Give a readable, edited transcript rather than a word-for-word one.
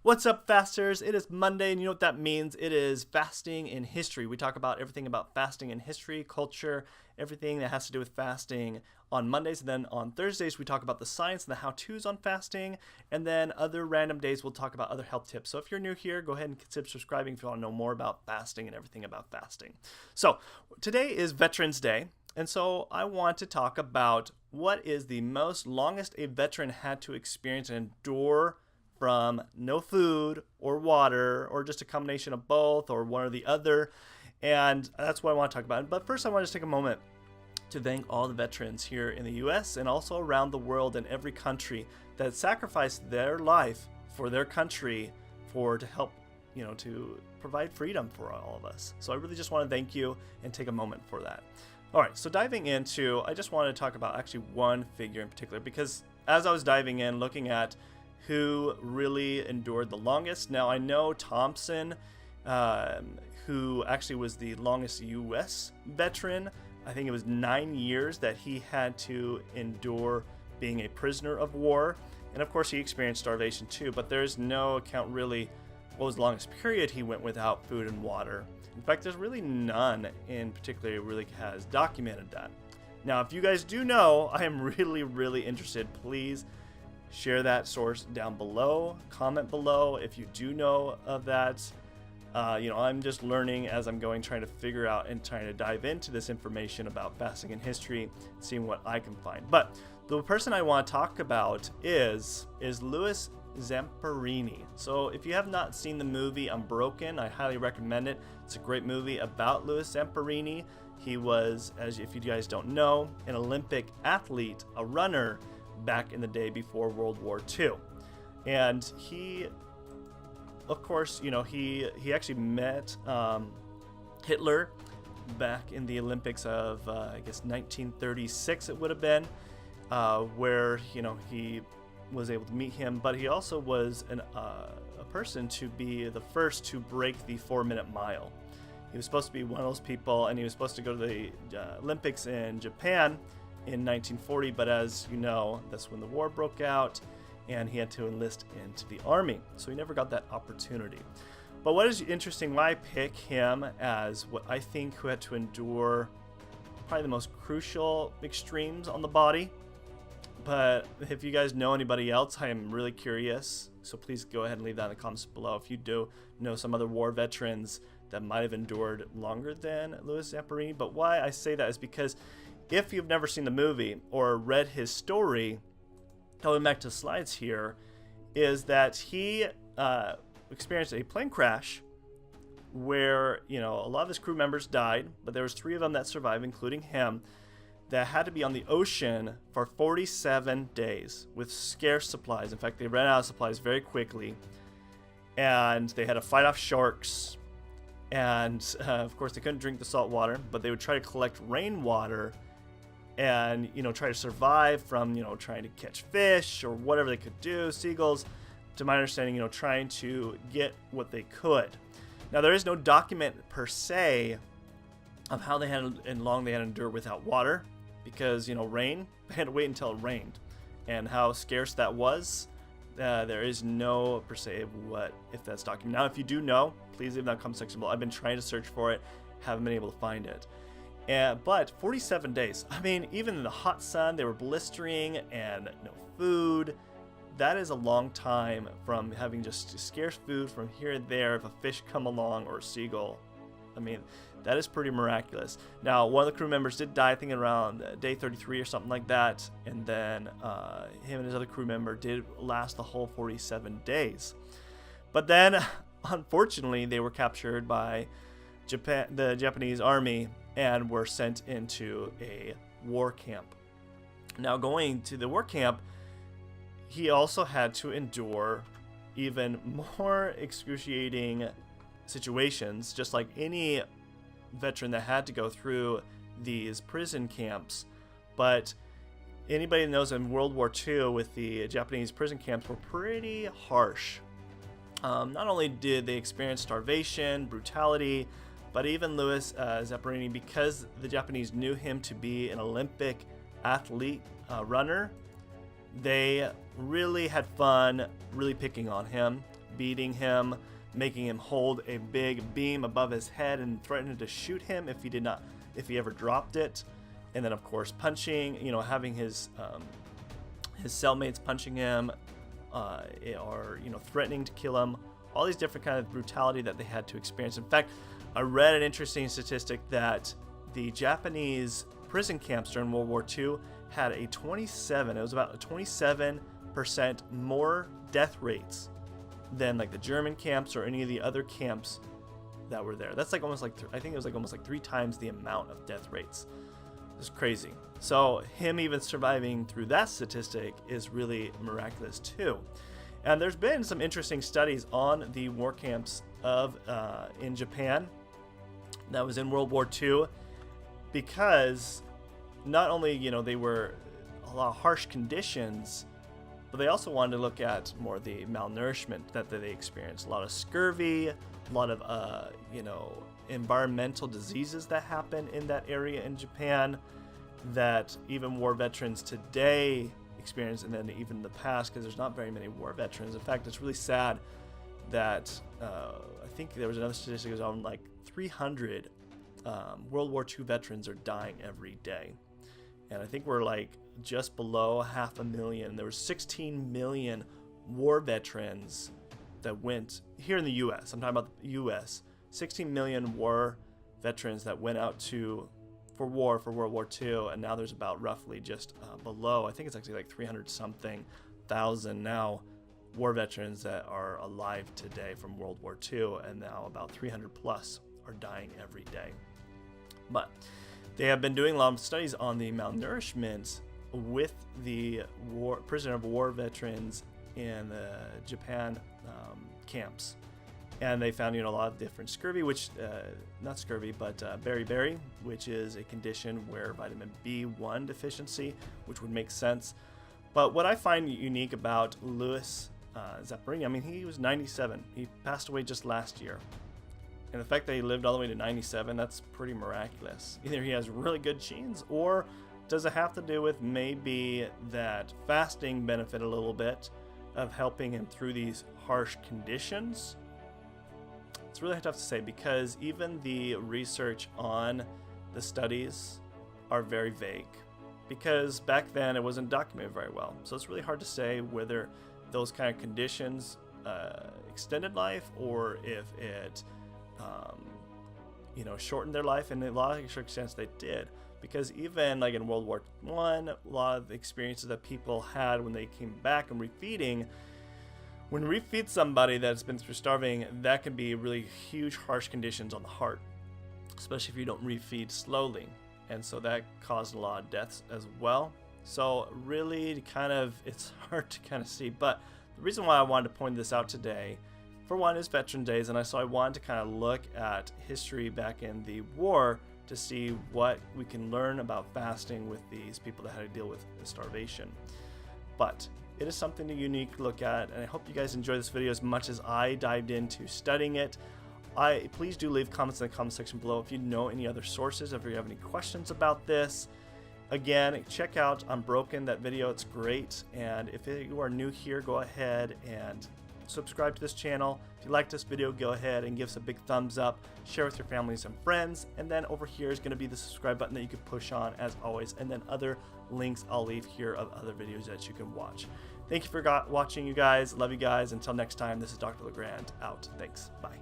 What's up, fasters? It is Monday, and you know what that means. It is fasting in history. We talk about everything about fasting in history, culture, everything that has to do with fasting on Mondays. And then on Thursdays, we talk about the science and the how-tos on fasting. And then other random days, we'll talk about other health tips. So if you're new here, go ahead and consider subscribing if you want to know more about fasting and everything about fasting. So today is Veterans Day. And so I want to talk about what is the longest a veteran had to experience and endure from no food or water or just a combination of both or one or the other. And that's what I want to talk about. But first, I want to take a moment to thank all the veterans here in the U.S. and also around the world in every country that sacrificed their life for their country to help, to provide freedom for all of us. So I really just want to thank you and take a moment for that. All right, so diving into, I just want to talk about actually one figure in particular, because as I was diving in, looking at who really endured the longest. Now, I know Thompson, who actually was the longest U.S. veteran. I think it was 9 years that he had to endure being a prisoner of war. And of course, he experienced starvation too, but there's no account really what was the longest period he went without food and water. In fact, there's really none in particular who really has documented that. Now, if you guys do know, I am really interested. Please share that source down below, comment below if you do know of that. I'm just learning as I'm going, trying to figure out and trying to dive into this information about fasting in history, seeing what I can find. But the person I want to talk about is Louis Zamperini. So if you have not seen the movie Unbroken, I highly recommend it. It's a great movie about Louis Zamperini. He was, if you guys don't know, an Olympic athlete, a runner, back in the day before World War II. And he, of course, he actually met Hitler back in the Olympics of, 1936 it would have been, where, he was able to meet him. But he also was a person to be the first to break the 4-minute mile. He was supposed to be one of those people, and he was supposed to go to the Olympics in Japan in 1940, but as you know, that's when the war broke out and he had to enlist into the army, so he never got that opportunity. But what is interesting, why I pick him as what I think who had to endure probably the most crucial extremes on the body. But if you guys know anybody else, I am really curious, so please go ahead and leave that in the comments below if you do know some other war veterans that might have endured longer than Louis Zamperini. But why I say that is because if you've never seen the movie or read his story, going back to the slides here, is that he experienced a plane crash where, a lot of his crew members died, but there was 3 of them that survived, including him, that had to be on the ocean for 47 days with scarce supplies. In fact, they ran out of supplies very quickly, and they had to fight off sharks. And of course, they couldn't drink the salt water, but they would try to collect rainwater and try to survive from trying to catch fish or whatever they could do, seagulls, to my understanding, trying to get what they could. Now, there is no document per se of how they had and long they had to endure without water, because rain, they had to wait until it rained, and how scarce that was. There is no per se of if that's documented. Now, if you do know, please leave that in the comment section below. I've been trying to search for it, haven't been able to find it. But 47 days, I mean, even in the hot sun, they were blistering and no food. That is a long time from having just scarce food from here and there. If a fish come along or a seagull, I mean, that is pretty miraculous. Now, one of the crew members did die, I think around day 33 or something like that. And then him and his other crew member did last the whole 47 days. But then, unfortunately, they were captured by the Japanese army and were sent into a war camp. Now, going to the war camp, he also had to endure even more excruciating situations, just like any veteran that had to go through these prison camps. But anybody that knows in World War II with the Japanese prison camps were pretty harsh. Not only did they experience starvation, brutality, but even Louis Zamperini, because the Japanese knew him to be an Olympic athlete, runner, they really had fun really picking on him. beating him, making him hold a big beam above his head, and threatening to shoot him if he ever dropped it. And then of course punching, having his cellmates punching him, or threatening to kill him. All these different kind of brutality that they had to experience. In fact, I read an interesting statistic that the Japanese prison camps during World War II had it was about a 27% more death rates than like the German camps or any of the other camps that were there. That's like almost like, I think it was like almost like 3 times the amount of death rates. It's crazy. So him even surviving through that statistic is really miraculous too. And there's been some interesting studies on the war camps in Japan that was in World War II, because not only they were a lot of harsh conditions, but they also wanted to look at more the malnourishment that they experienced. A lot of scurvy, a lot of environmental diseases that happen in that area in Japan that even war veterans today experience, and then even in the past, because there's not very many war veterans. In fact, it's really sad that I think there was another statistic that was on like 300 World War II veterans are dying every day, and I think we're like just below 500,000. There were 16 million war veterans that went here in the U.S. I'm talking about the U.S. 16 million war veterans that went out for World War II, and now there's about roughly just below, I think it's actually like 300 something thousand now war veterans that are alive today from World War II, and now about 300 plus are dying every day. But they have been doing a lot of studies on the malnourishment with the prisoner of war veterans in the Japan camps. And they found a lot of different scurvy, which not scurvy, but beriberi, which is a condition where vitamin B1 deficiency, which would make sense. But what I find unique about Louis Zamperini, I mean, he was 97. He passed away just last year. And the fact that he lived all the way to 97, that's pretty miraculous. Either he has really good genes, or does it have to do with maybe that fasting benefited a little bit of helping him through these harsh conditions? It's really tough to say, because even the research on the studies are very vague, because back then it wasn't documented very well. So it's really hard to say whether those kind of conditions extended life, or if it shortened their life. And in a lot of circumstances they did, because even like in World War I, a lot of the experiences that people had when they came back and refeeding, when you refeed somebody that's been through starving, that can be really huge, harsh conditions on the heart, especially if you don't refeed slowly. And so that caused a lot of deaths as well. So really it's hard to kind of see. But the reason why I wanted to point this out today, for one, is Veteran Days. And I wanted to kind of look at history back in the war to see what we can learn about fasting with these people that had to deal with starvation. But it is something to unique look at, and I hope you guys enjoy this video as much as I dived into studying it. Please do leave comments in the comment section below if you know any other sources, if you have any questions about this. Again, check out Unbroken, that video, it's great. And if you are new here, go ahead and subscribe to this channel. If you like this video, go ahead and give us a big thumbs up, share with your families and friends, and then over here is going to be the subscribe button that you can push on as always, and then other links I'll leave here of other videos that you can watch. Thank you for watching, you guys. Love you guys. Until next time, this is Dr. LeGrand out. Thanks. Bye.